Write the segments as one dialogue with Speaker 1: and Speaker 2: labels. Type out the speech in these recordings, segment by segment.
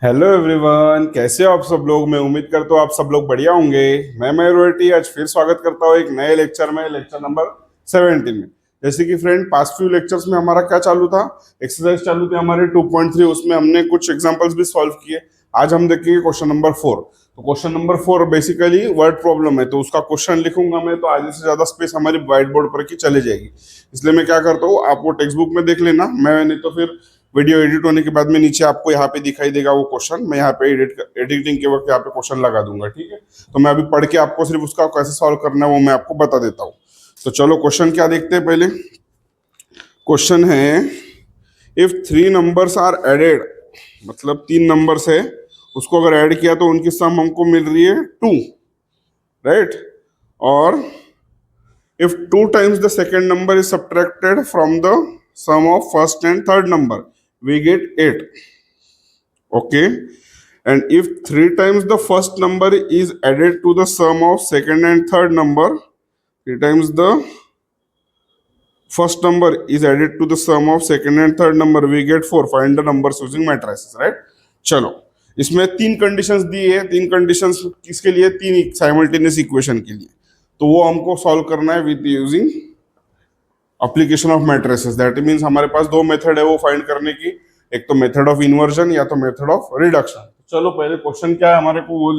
Speaker 1: Hello everyone, कैसे हो आप सब लोग। मैं उम्मीद करता हूँ आप सब लोग बढ़िया होंगे। मैं मयूर आज फिर स्वागत करता हूँ एक नए लेक्चर में, लेक्चर नंबर 17 में। जैसे कि फ्रेंड, पास्ट फ्यू लेक्चर्स में हमारा क्या चालू था, एक्सरसाइज चालू थे हमारे 2.3, उसमें हमने कुछ एग्जांपल्स भी सॉल्व किए। आज हम देखेंगे क्वेश्चन नंबर 4। तो question number 4 basically word problem है, तो उसका क्वेश्चन लिखूंगा मैं, तो आधे से ज्यादा स्पेस हमारी व्हाइट बोर्ड पर की चले जाएगी। इसलिए मैं क्या करता हूँ, आप वो टेक्स्ट बुक में देख लेना, मैं नहीं तो फिर वीडियो एडिट होने के बाद में नीचे आपको यहाँ पे दिखाई देगा वो क्वेश्चन। मैं यहाँ पे एडिटिंग के वक्त यहाँ पे क्वेश्चन लगा दूंगा, ठीक है। तो मैं अभी पढ़ के आपको सिर्फ उसका कैसे सॉल्व करना है वो मैं आपको बता देता हूँ। तो चलो क्वेश्चन क्या देखते हैं पहले। क्वेश्चन है, if three numbers are added, मतलब तीन नंबर्स है, उसको अगर ऐड किया तो उनकी सम हमको मिल रही है 2, राइट। और if 2 times the second number is subtracted from the sum of first and third number, we get 8. Okay. And if 3 times the first number is added to the sum of second and third number, 3 times the first number is added to the sum of second and third number, we get 4. Find the numbers using matrices, right? चलो, इसमें तीन conditions दी है। तीन conditions किसके लिए? तीन simultaneous equation के लिए। तो वो हमको सॉल्व करना है with using application of matrices. That means हमारे पास दो मेथड है वो फाइंड करने की, एक तो मेथड ऑफ इन्वर्जन या तो मेथड ऑफ रिडक्शन। चलो पहले क्वेश्चन क्या है हमारे को वो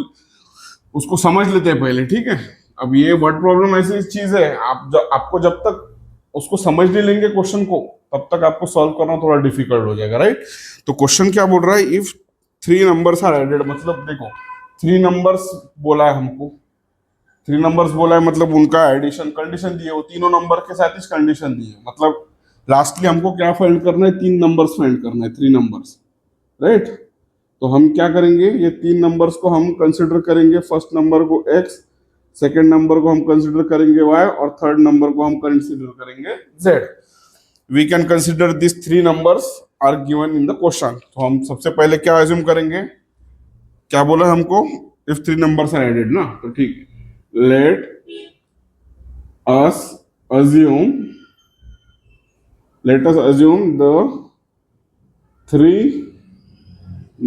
Speaker 1: उसको समझ लेते हैं पहले, ठीक है। अब ये वर्ड प्रॉब्लम ऐसी चीज है, आपको जब तक उसको समझ नहीं लेंगे क्वेश्चन को, तब तक आपको सॉल्व करना थोड़ा डिफिकल्ट हो जाएगा, राइट। तो क्वेश्चन क्या बोल रहा है, if three numbers are added, मतलब देखो थ्री नंबर्स बोला है हमको, थ्री नंबर्स बोला है मतलब उनका एडिशन कंडीशन दी है, वो तीनों नंबर के साथ इस कंडीशन दी है। मतलब लास्टली हमको क्या फाइंड करना है, तीन नंबर्स फाइंड करना है, थ्री नंबर्स, राइट। तो हम क्या करेंगे, ये तीन नंबर्स को हम कंसिडर करेंगे। फर्स्ट नंबर को x, सेकेंड नंबर को हम कंसिडर करेंगे y, और थर्ड नंबर को हम कंसिडर करेंगे z। We can consider this three numbers are given in the question. तो हम सबसे पहले क्या एज्यूम करेंगे, क्या बोला हमको, if three numbers are added ना, तो ठीक, let us assume the three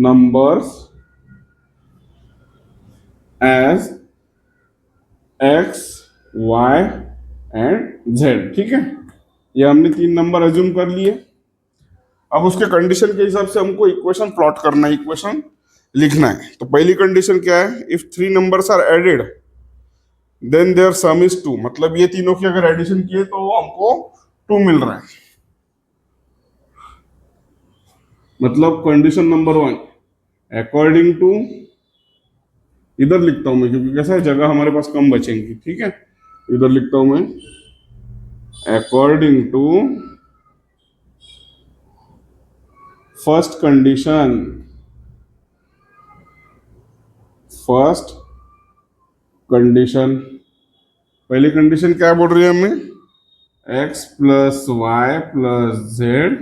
Speaker 1: numbers as x, y and z, ठीक है। ये हमने तीन नंबर अज्यूम कर लिए। अब उसके कंडीशन के हिसाब से हमको इक्वेशन प्लॉट करना है, इक्वेशन लिखना है। तो पहली कंडीशन क्या है, if three numbers are added then their sum is 2, मतलब ये तीनों की अगर एडिशन किए तो हमको 2 मिल रहा है। मतलब कंडीशन नंबर 1, अकॉर्डिंग टू, इधर लिखता हूं मैं क्योंकि कैसा है जगह हमारे पास कम बचेंगी, ठीक है। इधर लिखता हूं मैं, according to first condition, first condition, पहली कंडीशन क्या बोल रही है हमें, x plus Y plus Z,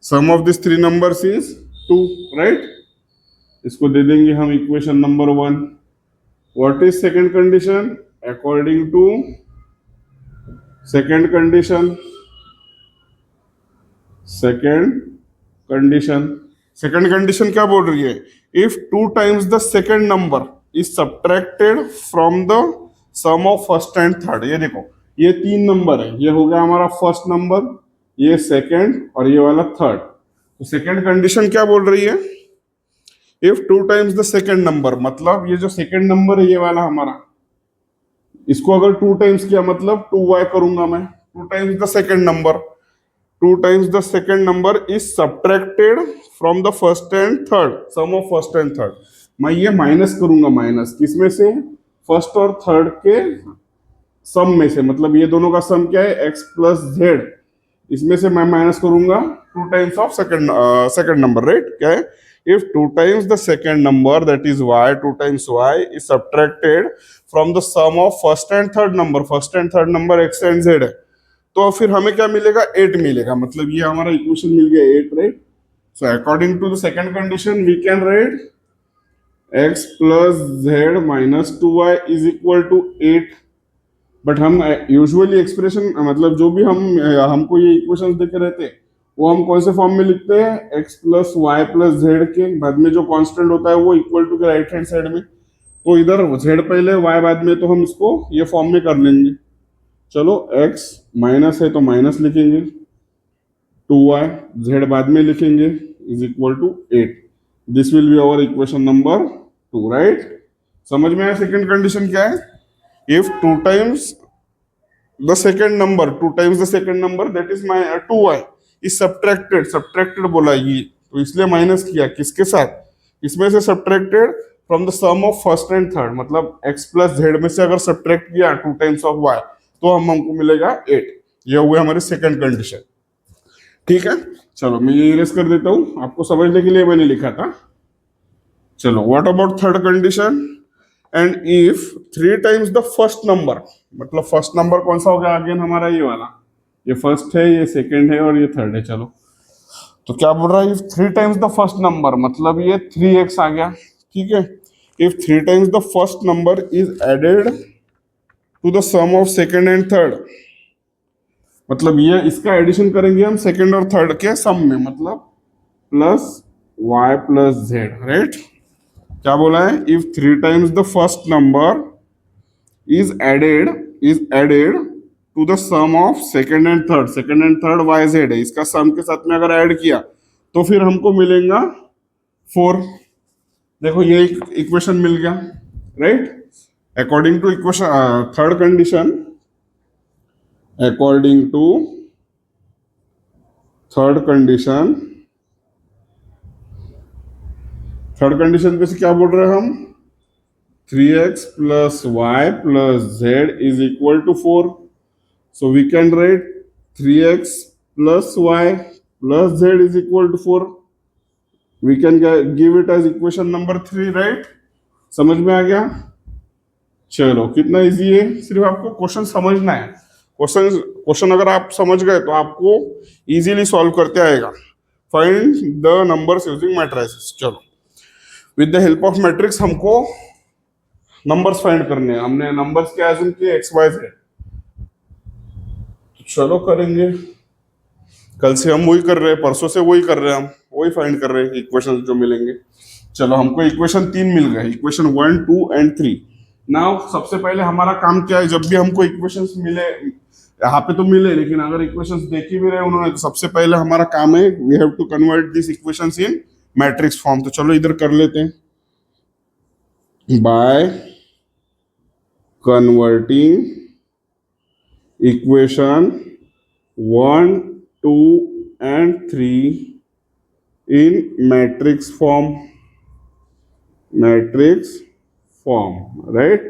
Speaker 1: sum of this three numbers is 2, right. इसको दे देंगे हम equation number 1। What is second condition, according to second condition, second condition, second condition क्या बोल रही है, if 2 times the second number is subtracted from the sum of first and third. ये देखो ये तीन नंबर है, ये हो गया हमारा फर्स्ट नंबर, ये सेकंड और ये वाला थर्ड। तो सेकंड कंडीशन क्या बोल रही है, if 2 times the second number, मतलब ये जो सेकंड नंबर है ये वाला हमारा, इसको अगर 2 टाइम्स किया मतलब 2y करूंगा मैं, 2 times the second number, 2 times the second number is subtracted from the first and third, sum of first and third। मैं ये माइनस करूंगा, माइनस किसमें से, फर्स्ट और थर्ड के सम में से, मतलब ये दोनों का सम क्या है, x प्लस जेड, इसमें से मैं माइनस करूंगा 2 times of second number, right. क्या है, if 2 times the second number that is y, 2 times y is subtracted from the sum of first and third number, first and third number x and z है, तो फिर हमें क्या मिलेगा, 8 मिलेगा। मतलब ये हमारा इक्वेशन मिल गया 8, right. So according to the second condition we can write x plus z minus 2y is equal to 8। But हम यूजुअली एक्सप्रेशन, मतलब जो भी हमको ये इक्वेशन देते रहते वो हम कौन से फॉर्म में लिखते हैं, x plus Y plus z के बाद में जो कांस्टेंट होता है वो इक्वल टू के राइट हैंड साइड में, तो इधर जेड पहले वाई बाद में, तो हम इसको ये फॉर्म में कर लेंगे। चलो एक्स माइनस है तो माइनस लिखेंगे, 2y जेड बाद में लिखेंगे is equal to 8। This will be our equation number 2, right. समझ में आया सेकंड कंडीशन क्या है, if two times the second number, two times the second number that is my 2y is subtracted, subtracted बोला ये तो इसलिए माइनस किया, किसके साथ, इसमें से subtracted from the sum of first and third, मतलब x प्लस जेड में से अगर सब्ट्रैक्ट किया टू टाइम्स ऑफ y तो हमको मिलेगा 8। ये हुई हमारी सेकंड कंडीशन, ठीक है। चलो मैं ये इरेज कर देता हूं, आपको समझने के लिए मैंने लिखा था। चलो what about third condition, and if 3 times the first number, मतलब फर्स्ट नंबर कौन सा हो गया अगेन हमारा ये वाला, ये फर्स्ट है, ये सेकंड है और ये थर्ड है। चलो तो क्या बोल रहा है, if 3 times the first number, मतलब ये 3x आ गया, ठीक है। If 3 times the first number is added to the sum of second and third, मतलब ये इसका एडिशन करेंगे हम सेकंड और थर्ड के सम में, मतलब plus y plus z, right. क्या बोला है, if 3 times the first number is added to the sum of second and third, second and third y z है, इसका सम के साथ में अगर ऐड किया तो फिर हमको मिलेगा 4। देखो ये इक्वेशन मिल गया, right. According to equation third condition, according to third condition, third condition पे से क्या बोल रहे हैं हम, 3x plus Y plus z is equal to 4। So we can write 3x plus y plus z is equal to 4. We can give it as equation number 3, right? समझ में आ गया। चलो कितना इजी है, सिर्फ आपको क्वेश्चन समझना है। क्वेश्चन अगर आप समझ गए तो आपको इजीली सॉल्व करते आएगा। Find the numbers using matrices. चलो with the help of matrix हमको नंबर्स फाइंड करने हैं। हमने नंबर्स क्या अज्यूम किए, एक्स वाई जेड, चलो करेंगे। कल से हम वही कर रहे हैं, परसों से वही कर रहे हैं, हम वही फाइंड कर रहे हैं इक्वेशन जो मिलेंगे। चलो हमको इक्वेशन 3 मिल गए, इक्वेशन 1, 2 एंड 3। नाउ सबसे पहले हमारा काम क्या है, जब भी हमको इक्वेशंस मिले, यहाँ पे तो मिले लेकिन अगर इक्वेशंस देखी भी रहे उन्होंने, तो सबसे पहले हमारा काम है we have to convert this equations in matrix form. तो चलो इधर कर लेते हैं, by converting equation 1, 2 and 3 in matrix form, right.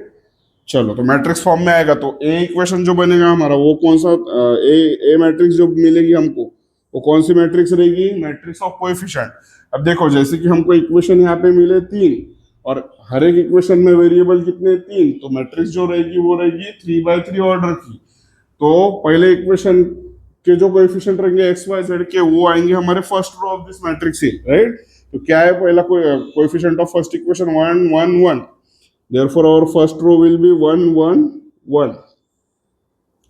Speaker 1: चलो तो मैट्रिक्स फॉर्म में आएगा तो ए इक्वेशन जो बनेगा हमारा वो कौन सा, ए मैट्रिक्स जो मिलेगी हमको वो कौन सी मैट्रिक्स रहेगी, मैट्रिक्स ऑफ कोएफिशिएंट। अब देखो जैसे कि हमको इक्वेशन यहाँ पे मिले 3 और हर एक इक्वेशन में वेरिएबल कितने 3, तो मैट्रिक्स जो रहेगी वो रहेगी 3x3 ऑर्डर की। तो पहले इक्वेशन के जो कोएफिशिएंट रहेंगे एक्स वाई जेड के वो आएंगे हमारे first row of this matrix ही, राइट। तो क्या है पहला coefficient of first equation 1, 1, 1, therefore our first row will be 1, 1, 1,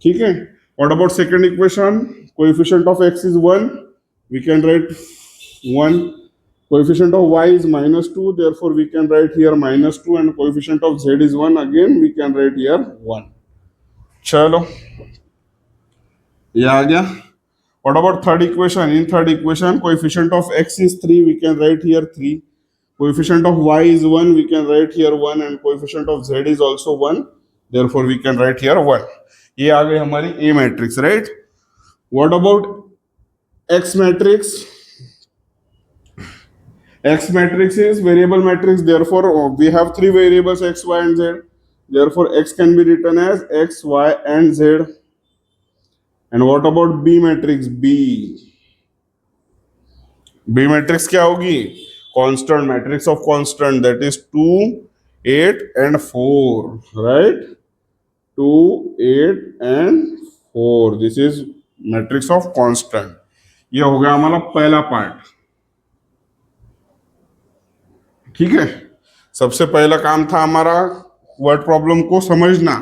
Speaker 1: ठीक है। What about second equation, coefficient of x is 1, we can write 1, coefficient of y is -2, therefore we can write here -2, and coefficient of z is 1, again we can write here 1। चलो ये आ गया। What about third equation? In third equation, coefficient of x is 3, we can write here 3. Coefficient of y is 1, we can write here 1, and coefficient of z is also 1, therefore we can write here 1। ये आ गई हमारी A matrix, right. What about X matrix? X matrix is variable matrix, therefore we have 3 variables x, y and z, therefore x can be written as x, y and z। And what about B matrix? B matrix क्या होगी, constant, matrix of constant, that is 2, 8 and 4, right। 2, 8 and 4, this is matrix of constant। ये हो गया हमारा पहला part, ठीक है। सबसे पहला काम था हमारा वर्ड प्रॉब्लम को समझना,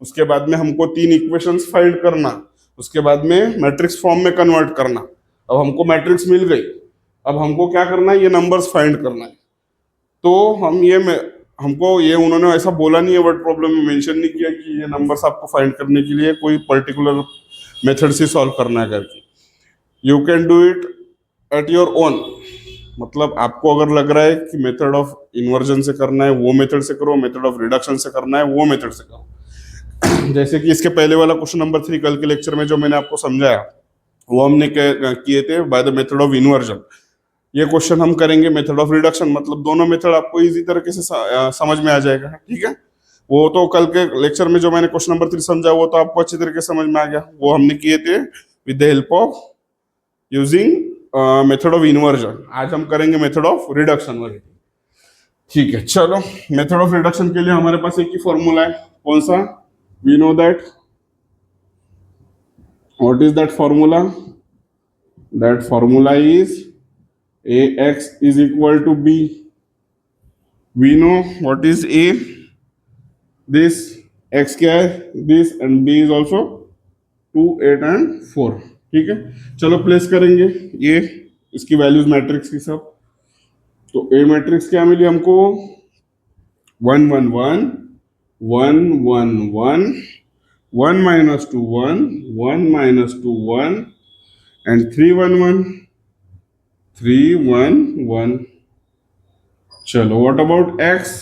Speaker 1: उसके बाद में हमको 3 इक्वेशंस फाइंड करना, उसके बाद में मैट्रिक्स फॉर्म में कन्वर्ट करना। अब हमको मैट्रिक्स मिल गई, अब हमको क्या करना है, ये नंबर्स फाइंड करना है। तो हमको ये उन्होंने ऐसा बोला नहीं है, वर्ड प्रॉब्लम में मेंशन नहीं किया कि ये नंबर्स आपको फाइंड करने के लिए कोई पर्टिकुलर मेथड से सॉल्व करना है करके। You can do it at your own, मतलब आपको अगर लग रहा है कि मेथड ऑफ इन्वर्जन से करना है वो मेथड से करो, मेथड ऑफ रिडक्शन से करना है वो मेथड से करो। जैसे कि इसके पहले वाला क्वेश्चन नंबर 3 कल के लेक्चर में जो मैंने आपको समझाया वो हमने किए थे by the method of inversion. ये क्वेश्चन हम करेंगे मेथड ऑफ रिडक्शन, मतलब दोनों मेथड आपको इजी तरीके से समझ में आ जाएगा, ठीक है। वो तो कल के लेक्चर में जो मैंने क्वेश्चन नंबर 3 समझा वो तो आपको अच्छी तरीके से समझ में आ गया, वो हमने किए थे with the help of using method of inversion. आज हम करेंगे मेथड ऑफ रिडक्शन वाली, ठीक है। चलो, मेथड ऑफ रिडक्शन के लिए हमारे पास एक ही फॉर्मूला है, कौन सा? We know that, what is that formula? That formula is ax is equal to b. We know what is a, this x क्या है, this, and b is also 2, 8 and 4, ठीक है। चलो प्लेस करेंगे ये इसकी वैल्यूज मैट्रिक्स की सब। तो ए मैट्रिक्स क्या मिली हमको? 1 1 1 1 1 1 1 minus 2 1 1 minus 2 1 and 3 1 1 3 1 1। चलो, what about x?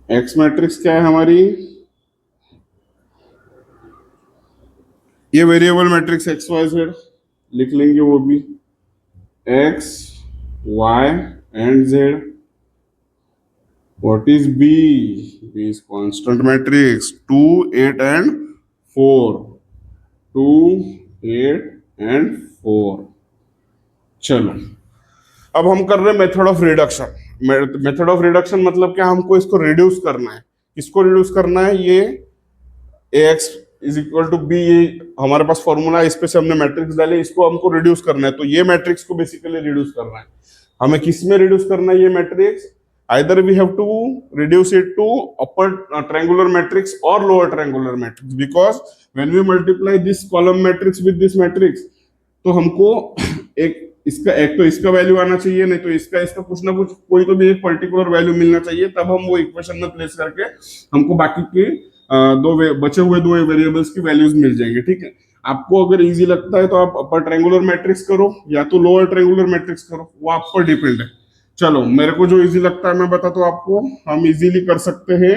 Speaker 1: X matrix क्या है हमारी? ये variable matrix x y z लिख लेंगे, वो भी x y and z. What is B? B is constant matrix 2 8 and 4, 2 8 and 4। चलो, अब हम कर रहे हैं method of reduction. Method of reduction मतलब क्या? हमको इसको रिड्यूस करना है। किसको रिड्यूस करना है? ये ax is equal to B, हमारे पास फॉर्मूला है, इस पे से हमने मैट्रिक्स डाले, इसको हमको रिड्यूस करना है। तो ये मैट्रिक्स को बेसिकली रिड्यूस करना है। हमें किस में रिड्यूस करना है ये matrix? Either we have to reduce it to upper triangular matrix और lower triangular matrix, because when we multiply this column matrix with this matrix, तो हमको एक तो इसका वैल्यू आना चाहिए, नहीं तो इसका कुछ ना कुछ कोई तो भी एक पर्टिकुलर वैल्यू मिलना चाहिए, तब हम वो इक्वेशन में प्लेस करके हमको बाकी के बचे हुए दो वेरिएबल्स की वैल्यूज मिल जाएंगे, ठीक है। आपको अगर इजी लगता है तो आप अपर ट्रायंगुलर मैट्रिक्स करो या तो लोअर ट्रायंगुलर मैट्रिक्स करो, वो आप पर डिपेंड है। चलो, मेरे को जो इजी लगता है मैं बताता हूँ आपको। हम इजीली कर सकते हैं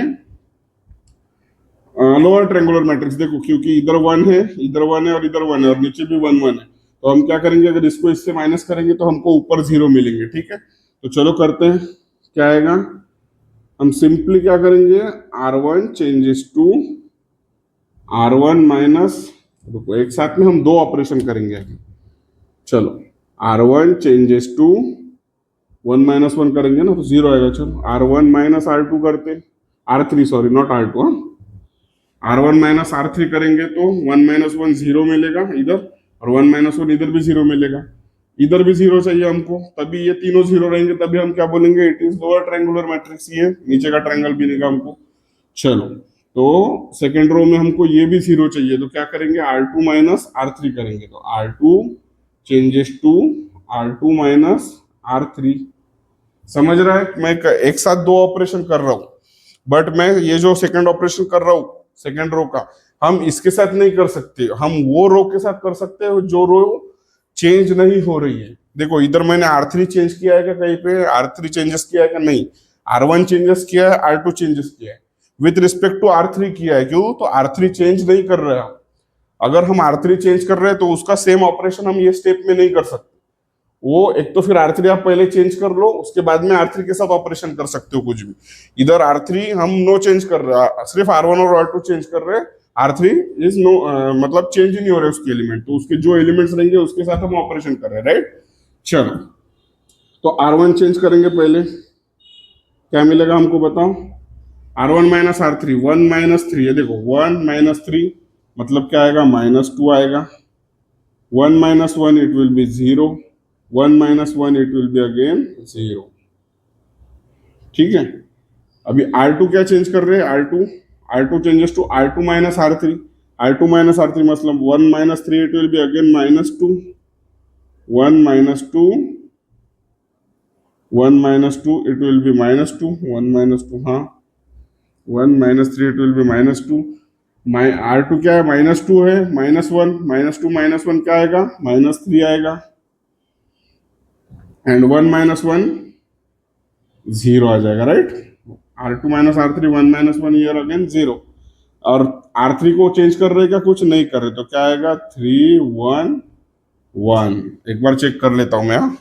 Speaker 1: लोअर ट्रायंगुलर मैट्रिक्स। देखो, क्योंकि इधर 1 है, इधर 1 है और इधर 1 है और नीचे भी 1 1 है, तो हम क्या करेंगे? अगर इसको इससे माइनस करेंगे तो हमको ऊपर 0 मिलेंगे, ठीक है। तो चलो करते हैं, क्या आएगा? हम सिंपली क्या करेंगे? R1 changes to R1 minus, रुको एक साथ में हम दो ऑपरेशन करेंगे। चलो, R1 चेंजेस टू 1 माइनस 1 करेंगे ना तो 0 आएगा। चलो, R1 माइनस R2 करते, R3 sorry not R2, R1 minus R3 करेंगे तो 1 माइनस 1 0 मिलेगा इधर, और 1 माइनस 1 इधर भी 0 मिलेगा, इधर भी 0 चाहिए हमको, तभी ये तीनों 0 रहेंगे, तभी हम क्या बोलेंगे? It is lower triangular matrix. ये नीचे का ट्रायंगल भी देगा हमको। चलो, तो सेकेंड रो में हमको ये भी 0 चाहिए, तो क्या करेंगे? R2 माइनस R3 करेंगे, तो R2 changes to R2 minus R3। समझ रहा है? मैं एक साथ दो ऑपरेशन कर रहा हूं, बट मैं ये जो सेकेंड ऑपरेशन कर रहा हूं सेकेंड रो का, हम इसके साथ नहीं कर सकते, हम वो रो के साथ कर सकते हैं जो रो चेंज नहीं हो रही है। देखो, इधर मैंने R3 चेंज किया है क्या? कहीं पे R3 चेंजेस किया है क्या? नहीं। R1 चेंजेस किया है, R2 चेंजेस किया है, विथ रिस्पेक्ट टू R3 किया है। क्यों? तो R3 चेंज नहीं कर रहे हैं। अगर हम R3 चेंज कर रहे हैं तो उसका सेम ऑपरेशन हम ये स्टेप में नहीं कर सकते। वो एक तो फिर R3 आप पहले चेंज कर लो, उसके बाद में R3 के साथ ऑपरेशन कर सकते हो कुछ भी। इधर R3 हम नो चेंज कर रहे हैं, सिर्फ R1 और R2 चेंज कर रहे हैं, R3 इज नो, मतलब चेंज ही नहीं हो रहे उसके एलिमेंट, तो उसके जो एलिमेंट्स रहेंगे उसके साथ हम ऑपरेशन कर रहे हैं, राइट। चलो, तो R1 चेंज करेंगे पहले, क्या मिलेगा हमको बताओ? R1 माइनस R3, 1 माइनस 3 है, देखो 1 माइनस 3 मतलब क्या आएगा? -2 आएगा। 1 minus 1 it will B 0, 1 minus 1 it will be again 0, ठीक है। अभी R2 क्या चेंज कर रहे हैं? R2 changes to R2 minus R3। R2 minus R3 मतलब 1 minus 3 it will be again minus 2. 1 minus 2, 1 minus 2 it will be minus 2. 1 minus 2 हाँ, 1 minus 3 it will be minus 2. R2 क्या है, माइनस 2 है, minus 1, minus 1 क्या आएगा, minus 3 आएगा, and 1 minus 1 0 आ जाएगा, right. R2 minus R3 1 minus 1 year again 0. और R3 को चेंज कर रहे क्या, कुछ नहीं कर रहे, तो क्या आएगा 3 1 1. एक बार चेक कर लेता हूं मैं.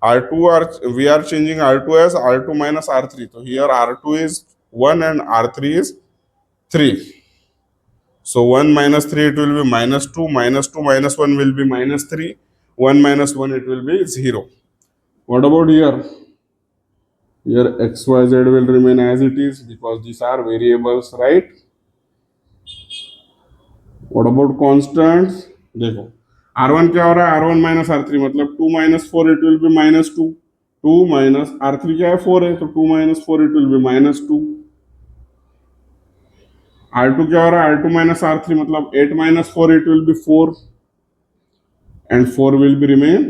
Speaker 1: we are changing R2 as R2 minus R3. So here R2 is 1 and R3 is 3. So 1 minus 3 it will be minus 2, minus 2 minus 1 will be minus 3, 1 minus 1 it will be 0. What about here? Here x, y, z will remain as it is because these are variables, right? What about constants? देखो R1 क्या हो रहा है, R1 minus R3 मतलब 2 minus 4 it will be minus 2. 2 minus R3 क्या है, 4 है, तो 2 minus 4 it will be minus 2. R2 क्या हो रहा है, R2 minus R3 मतलब 8 minus 4 it will be 4, and 4 will be remain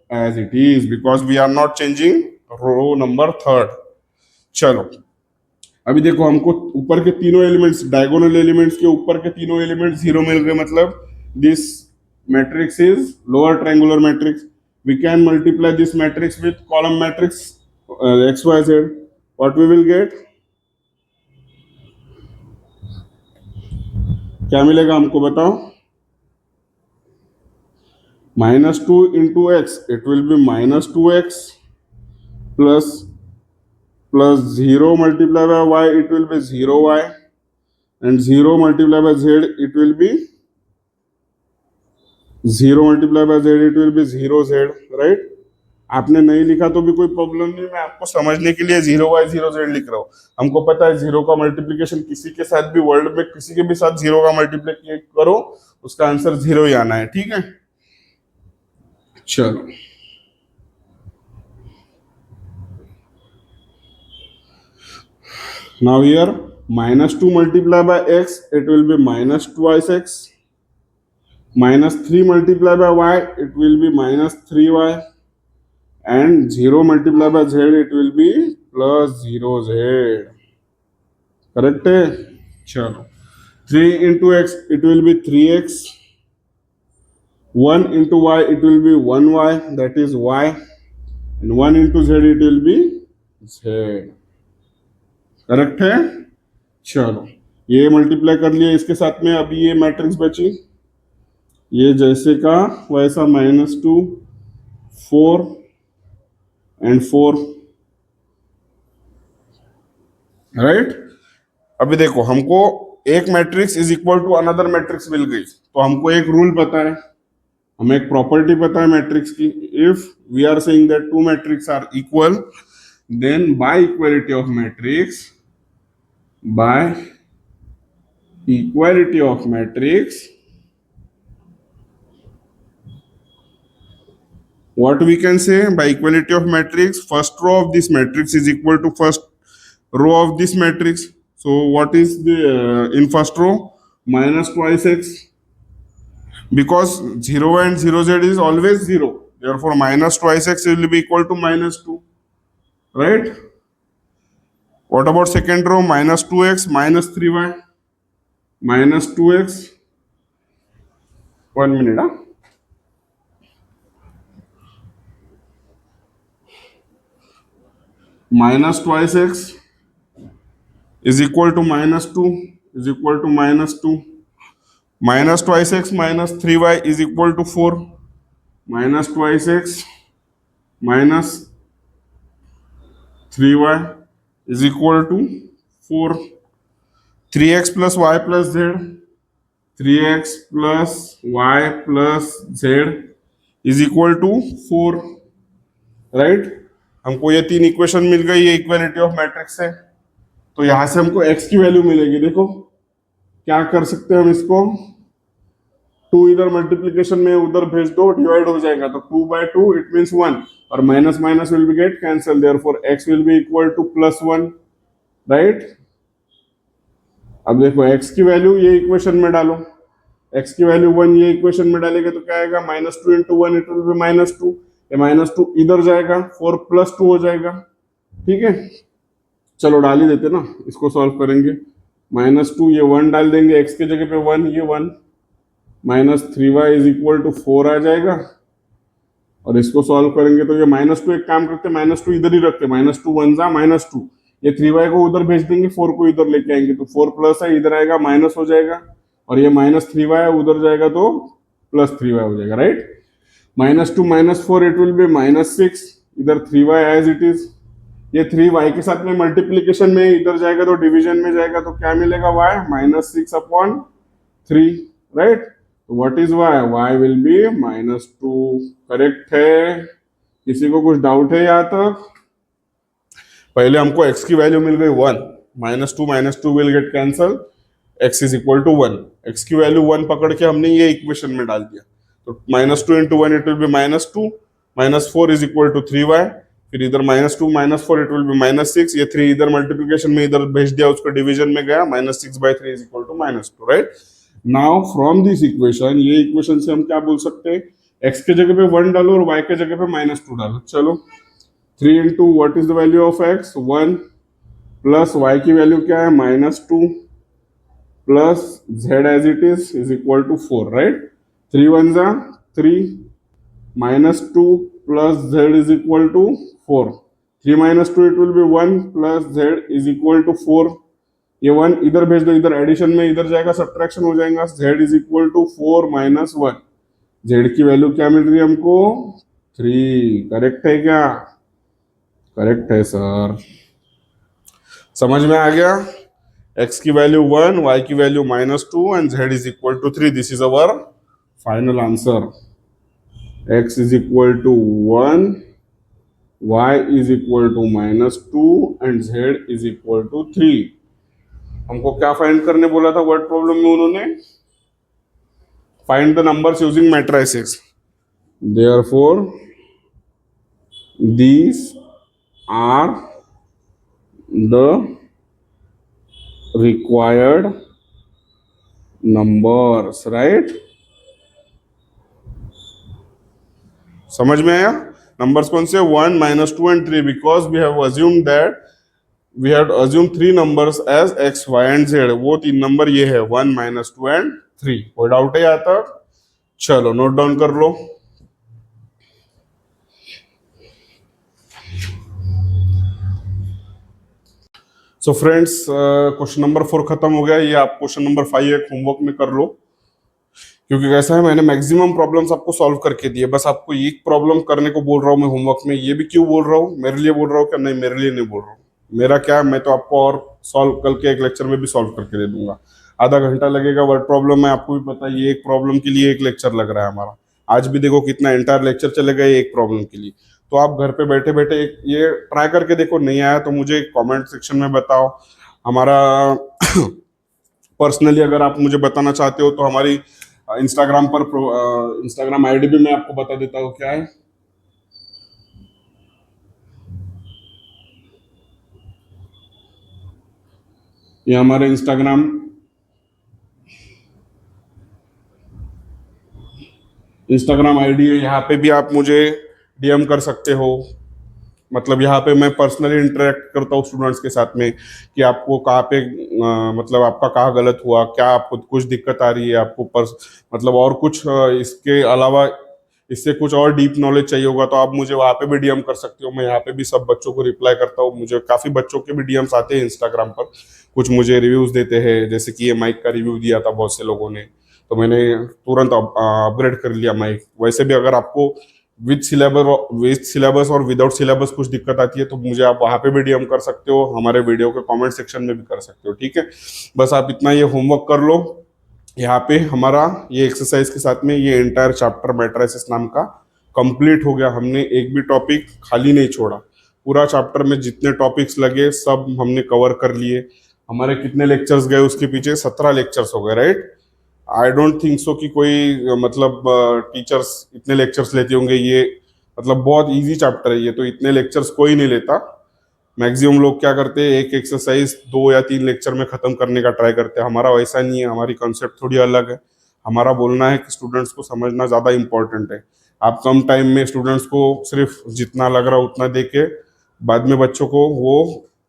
Speaker 1: as it is because we are not changing row number third. चलो अभी देखो हमको ऊपर के तीनों एलिमेंट्स, डायगोनल एलिमेंट्स के ऊपर के तीनों एलिमेंट्स 0 मिल गए, मतलब this matrix is lower triangular matrix. We can multiply this matrix with column matrix x, y, z. What we will get? क्या मिलेगा हमको बताओ. minus 2 into x it will be minus 2x plus 0 multiplied by y it will be 0y, and 0 multiplied by z it will be 0 multiplied by z it will be 0z, right? आपने नहीं लिखा तो भी कोई problem नहीं, मैं आपको समझने के लिए 0y 0z लिख रहा हूँ. हमको पता है 0 का मल्टीप्लिकेशन किसी के साथ भी, वर्ल्ड में किसी के भी साथ 0 का मल्टीप्लाई करो उसका आंसर 0 ही आना है, ठीक है. चलो now here minus 2 multiplied by x it will be minus twice x, minus 3 multiplied by y it will be minus 3y, and 0 multiplied by z it will be plus 0z. Correct है. चलो 3 into x it will be 3x, 1 into y it will be 1y, that is y, and 1 into z it will be z. Correct है. चलो ये multiply कर लिया इसके साथ में, अभी ये मैट्रिक्स बची, ये जैसे का वैसा -2 4 and 4, राइट. अभी देखो हमको एक matrix is equal to another matrix मिल गई, तो हमको एक रूल पता है, हमें एक प्रॉपर्टी पता है मैट्रिक्स की. If we are saying that two matrix are equal, then by equality of matrix, by equality of matrix, what we can say by equality of matrix, first row of this matrix is equal to first row of this matrix. So what is the in first row, minus twice x, because 0 and 0z is always 0, therefore minus twice x will be equal to minus 2, right. What about second row, minus 2x minus 3y, minus 2x, 1 minute, minus twice x is equal to minus 2 is equal to minus 2, minus twice x minus 3y is equal to 4, minus twice x minus 3y is equal to 4, 3x plus y plus z, 3x plus y plus z is equal to 4, right. हमको ये तीन equation मिल गई, ये equality of matrix है, तो यहां से हमको x की वैल्यू मिलेगी. देखो क्या कर सकते हैं हम इसको, 2 इधर मल्टीप्लीकेशन में उधर भेज दो, डिवाइड हो जाएगा, तो 2 by 2 इट मींस 1, और minus minus will be get cancel, therefore x will be equal to +1, right. अब देखो x की वैल्यू ये इक्वेशन में डालो, एक्स की वैल्यू 1 ये इक्वेशन में डालेंगे तो क्या आएगा, -2 इंटू 1 इट विल बी -2, ये -2 इधर जाएगा, 4 + 2 हो जाएगा। ठीक है, चलो डाल ही देते ना, इसको सॉल्व करेंगे। -2 ये 1 डाल देंगे, एक्स की जगह पे 1, ये 1, -3y इज इक्वल टू 4 आ जाएगा। और इसको सॉल्व करेंगे तो ये -2, एक काम करते हैं -2 इधर ही रखते, -2 1 जा -2, ये 3y को उधर भेज देंगे, 4 को इधर लेके आएंगे तो 4 प्लस है, इधर आएगा माइनस हो जाएगा, और ये -3y उधर जाएगा तो +3y हो जाएगा, राइट। -2 -4 इट विल बी -6, इधर 3y एज इट इज, ये 3y के साथ में मल्टीप्लीकेशन में इधर जाएगा तो डिवीजन में जाएगा तो क्या मिलेगा, y -6/3, राइट। तो what is y will be -2, correct है। किसी को कुछ डाउट है यहाँ तक? पहले हमको x की वैल्यू मिल गई 1, -2 will get cancel, x is equal to 1, x की वैल्यू 1 पकड़ के हमने ये इक्वेशन में डाल दिया, तो -2 into 1 it will be -2, -4 is equal to 3y, फिर इधर -2 -4 इट विल बी -6, ये 3 इधर मल्टीप्लीकेशन में इधर भेज दिया, उसको डिवीजन में गया, -6/3 is equal to -2, right. Now from this equation, ये इक्वेशन से हम क्या बोल सकते हैं, x के जगह पे 1 डालो और y के जगह पे -2 डालो। चलो 3 into what is the value of x, 1, plus y की वैल्यू क्या है, -2, plus z as it is equal to 4, right. 3 1 जा 3, -2 plus z is equal to 4, 3 -2 it will be 1 plus z is equal to 4, ये 1 इधर भेज दो, इधर addition में इधर जाएगा, सब्ट्रैक्शन हो जाएगा, z is equal to 4 - 1, z की वैल्यू क्या मिल रही है हमको, 3, करेक्ट है क्या? करेक्ट है सर, समझ में आ गया। x की वैल्यू 1, y की value -2 and z is equal to 3, this is our final answer. x is equal to 1, y is equal to -2 and z is equal to 3। हमको क्या फाइंड करने बोला था वर्ड प्रॉब्लम में उन्होंने, find the numbers using matrices, therefore these are the required numbers, right? समझ में आया? नंबर्स कौन से, 1 -2 and 3, because we have assumed that we have assume 3 numbers as x, y and z, वो 3 नंबर ये है 1 -2 एंड 3। कोई डाउट है यहाँ तक? चलो नोट डाउन कर लो। सो फ्रेंड्स, क्वेश्चन नंबर 4 खत्म हो गया, ये आप क्वेश्चन नंबर 5 एक होमवर्क में कर लो, क्योंकि कैसा है मैंने मैक्सिमम प्रॉब्लम्स आपको सॉल्व करके दिए, बस आपको एक प्रॉब्लम करने को बोल रहा हूँ मैं होमवर्क में। ये भी क्यों बोल रहा हूँ, मेरे लिए बोल रहा हूँ क्या? नहीं, मेरे लिए नहीं बोल रहा हूँ, मेरा क्या, मैं तो आपको और सॉल्व कल के एक लेक्चर में भी सॉल्व करके दे दूंगा। आधा घंटा लगेगा वर्ड प्रॉब्लम में, आपको भी पता है, ये एक प्रॉब्लम के लिए एक लेक्चर लग रहा है हमारा। आज भी देखो कितना एंटायर लेक्चर चलेगा एक प्रॉब्लम के लिए। तो आप घर पे बैठे बैठे ये ट्राई करके देखो, नहीं आया तो मुझे कमेंट सेक्शन में बताओ। हमारा पर्सनली अगर आप मुझे बताना चाहते हो तो हमारी इंस्टाग्राम पर इंस्टाग्राम आईडी भी मैं आपको बता देता हूँ क्या है। ये हमारे इंस्टाग्राम आईडी है, यहाँ पे भी आप मुझे डीएम कर सकते हो। मतलब यहाँ पे मैं पर्सनली इंटरेक्ट करता हूँ स्टूडेंट्स के साथ में कि आपको कहाँ पे मतलब आपका कहाँ गलत हुआ, क्या आपको कुछ दिक्कत आ रही है, आपको मतलब और कुछ इसके अलावा इससे कुछ और डीप नॉलेज चाहिए होगा तो आप मुझे वहाँ पे भी डीएम कर सकते हो। मैं यहाँ पे भी सब बच्चों को रिप्लाई करता हूँ। मुझे काफ़ी बच्चों के भी डीएम्स आते हैं इंस्टाग्राम पर, कुछ मुझे रिव्यूज़ देते हैं, जैसे कि ये माइक का रिव्यू दिया था बहुत से लोगों ने, तो मैंने तुरंत अपग्रेड कर लिया माइक। वैसे भी अगर आपको विद सिलेबस और विदाउट सिलेबस कुछ दिक्कत आती है तो मुझे आप वहाँ पे भी डीएम कर सकते हो, हमारे वीडियो के कमेंट सेक्शन में भी कर सकते हो, ठीक है। बस आप इतना ये होमवर्क कर लो। यहाँ पे हमारा ये एक्सरसाइज के साथ में ये एंटायर चैप्टर मैट्रिसेस नाम का कंप्लीट हो गया। हमने एक भी टॉपिक खाली नहीं छोड़ा, पूरा चैप्टर में जितने टॉपिक्स लगे सब हमने कवर कर लिए। हमारे कितने लेक्चर्स गए उसके पीछे, 17 लेक्चर्स हो गए, right. I don't think so कि कोई मतलब टीचर्स इतने लेक्चर्स लेते होंगे। ये मतलब बहुत इजी चैप्टर है ये, तो इतने लेक्चर्स कोई नहीं लेता। मैक्सिमम लोग क्या करते हैं, एक एक्सरसाइज 2 या 3 लेक्चर में खत्म करने का ट्राई करते हैं। हमारा वैसा नहीं है, हमारी कॉन्सेप्ट थोड़ी अलग है। हमारा बोलना है कि स्टूडेंट्स को समझना ज़्यादा इम्पोर्टेंट है। आप कम टाइम में स्टूडेंट्स को सिर्फ जितना लग रहा उतना दे के बाद में बच्चों को वो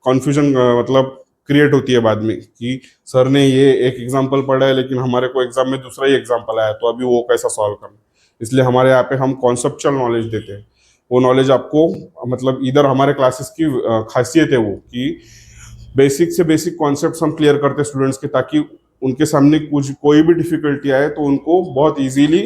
Speaker 1: कॉन्फ्यूजन मतलब क्रिएट होती है बाद में कि सर ने ये एक एग्जाम्पल पढ़ा है लेकिन हमारे को एग्जाम में दूसरा ही एग्जाम्पल आया, तो अभी वो कैसा सॉल्व करना। इसलिए हमारे यहाँ पे हम कॉन्सेप्चुअल नॉलेज देते हैं। वो नॉलेज आपको मतलब इधर हमारे क्लासेस की खासियत है वो कि बेसिक से बेसिक कॉन्सेप्ट्स हम क्लियर करते हैं स्टूडेंट्स के, ताकि उनके सामने कुछ कोई भी डिफिकल्टी आए तो उनको बहुत इजीली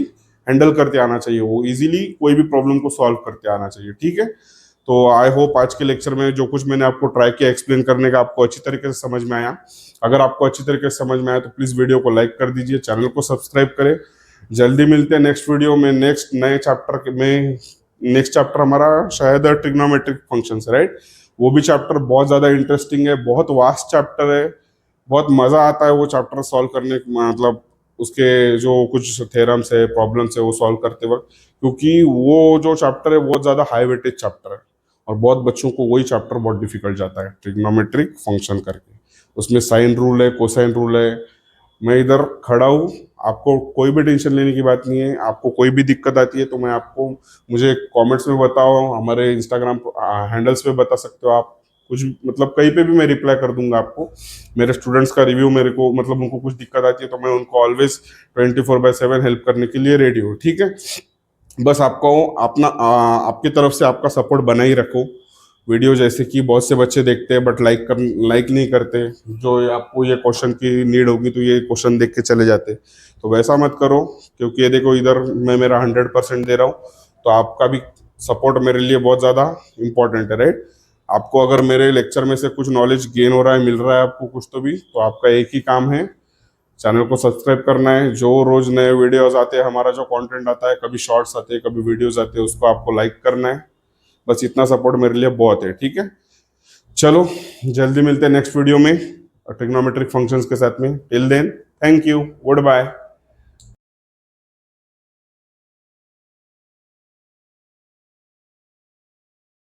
Speaker 1: हैंडल करते आना चाहिए, वो इजीली कोई भी प्रॉब्लम को सॉल्व करते आना चाहिए। ठीक है, तो आई होप आज के लेक्चर में जो कुछ मैंने आपको ट्राई किया एक्सप्लेन करने का आपको अच्छी तरीके से समझ में आया। अगर आपको अच्छी तरीके से समझ में आया तो प्लीज़ वीडियो को लाइक कर दीजिए, चैनल को सब्सक्राइब करें। जल्दी मिलते हैं नेक्स्ट वीडियो में, नेक्स्ट नए चैप्टर में। नेक्स्ट चैप्टर हमारा शायद ट्रिग्नोमेट्रिक फंक्शंस, राइट। वो भी चैप्टर बहुत ज़्यादा इंटरेस्टिंग है, बहुत वास्ट चैप्टर है, बहुत मज़ा आता है वो चैप्टर सॉल्व करने मतलब उसके जो कुछ थ्योरम्स है, प्रॉब्लम्स है वो सॉल्व करते वक्त, क्योंकि वो जो चैप्टर है बहुत ज़्यादा हाई वेटेज चैप्टर है और बहुत बच्चों को वही चैप्टर बहुत डिफिकल्ट जाता है, ट्रिग्नोमेट्रिक फंक्शन करके। उसमें साइन रूल है, कोसाइन रूल है। मैं इधर खड़ा हूँ, आपको कोई भी टेंशन लेने की बात नहीं है। आपको कोई भी दिक्कत आती है तो मैं आपको मुझे कमेंट्स में बताओ, हमारे इंस्टाग्राम हैंडल्स पे बता सकते हो आप। कुछ मतलब कहीं पे भी मैं रिप्लाई कर दूंगा आपको। मेरे स्टूडेंट्स का रिव्यू मेरे को मतलब उनको कुछ दिक्कत आती है तो मैं उनको ऑलवेज 24/7 हेल्प करने के लिए रेडी हूँ। ठीक है, बस आपको अपना आपकी तरफ से आपका सपोर्ट बना ही रखो। वीडियो जैसे कि बहुत से बच्चे देखते हैं बट लाइक नहीं करते, जो आपको ये क्वेश्चन की नीड होगी तो ये क्वेश्चन देख के चले जाते, तो वैसा मत करो। क्योंकि ये देखो इधर मैं मेरा 100% दे रहा हूँ, तो आपका भी सपोर्ट मेरे लिए बहुत ज़्यादा इंपॉर्टेंट है, राइट। आपको अगर मेरे लेक्चर में से कुछ नॉलेज गेन हो रहा है, मिल रहा है आपको कुछ, तो भी तो आपका एक ही काम है, चैनल को सब्सक्राइब करना है। जो रोज नए वीडियोस आते हैं, हमारा जो कंटेंट आता है, कभी शॉर्ट्स आते हैं कभी वीडियोस आते हैं, उसको आपको लाइक करना है। बस इतना सपोर्ट मेरे लिए बहुत है। ठीक है, चलो जल्दी मिलते हैं नेक्स्ट वीडियो में ट्रिग्नोमेट्रिक फंक्शंस के साथ में। Till then, thank you, good bye.